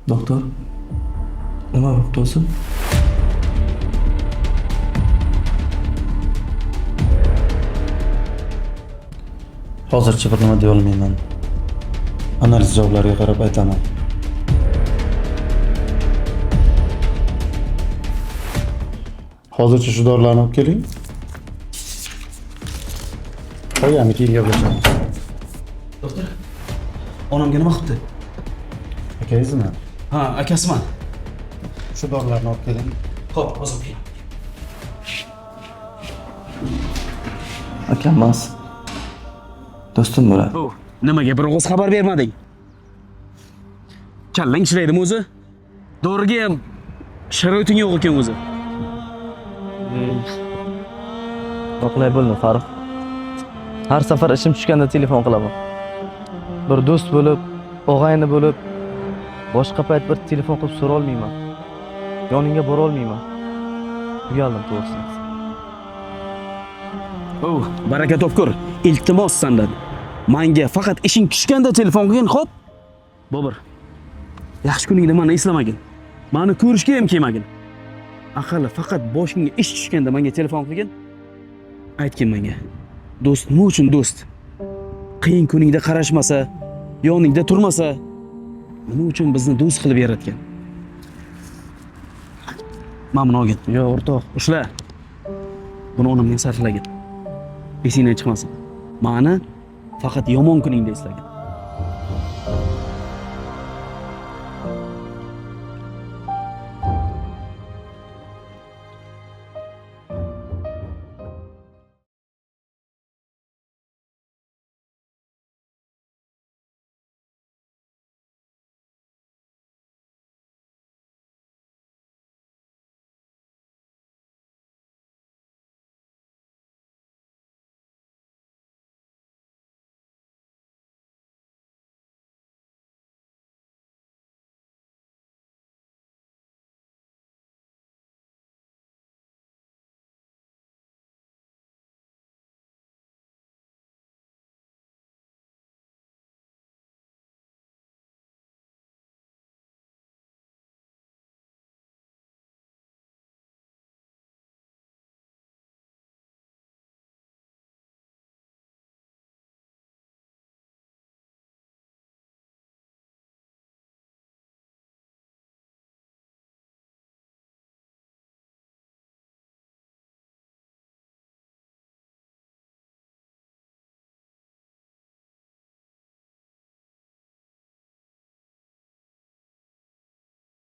Doktor, nima bo'pti o'zi? Hozircha bir nima deya olmayman. Analiz javoblariga qarab aytaman. Hozircha shu dorilarni olib keling. Qo'yami keyin gaplashamiz. Doktor, onamga nima qilibdi? Akangizmi? Ha, akasiman. Shu dorilarni olib keling. Xo'p, hozir keling. Akam emas. Do'stim bo'ladi. Nimaga bir og'iz xabar bermading? Kallang ishlaydimi o'zi? Doriga ham sharoiting yo'q ekan o'zi. Oqlay bo'lma Farruh. Har safar ishim tushganda telefon qilaman. Bir do'st bo'lib, og'ayni bo'lib, boshqa payt bir telefon qilib so'ra olmayman. Yoningga bora olmayman. Uyaldim to'g'risi. Baraka topkur. Iltimos sendan. Menga faqat ishing tushganda telefon qilgin, xo'p? Bobur. Yaxshi kuningda meni eslamagin. Meni ko'rishga ham kelmagin. Aqalli faqat boshingga ish tushganda menga telefon qilgin. Aytgin menga. Do'st nima uchun do'st? Qiyin kuningda qarashmasa, yoningda turmasa, nima uchun bizni do'st qilib yaratgan? Mamnun olgin. Yo, o'rtoq, ushla. Buni onamga sarflagin. Esingdan chiqmasin. Meni faqat yomon kuningda eslagin.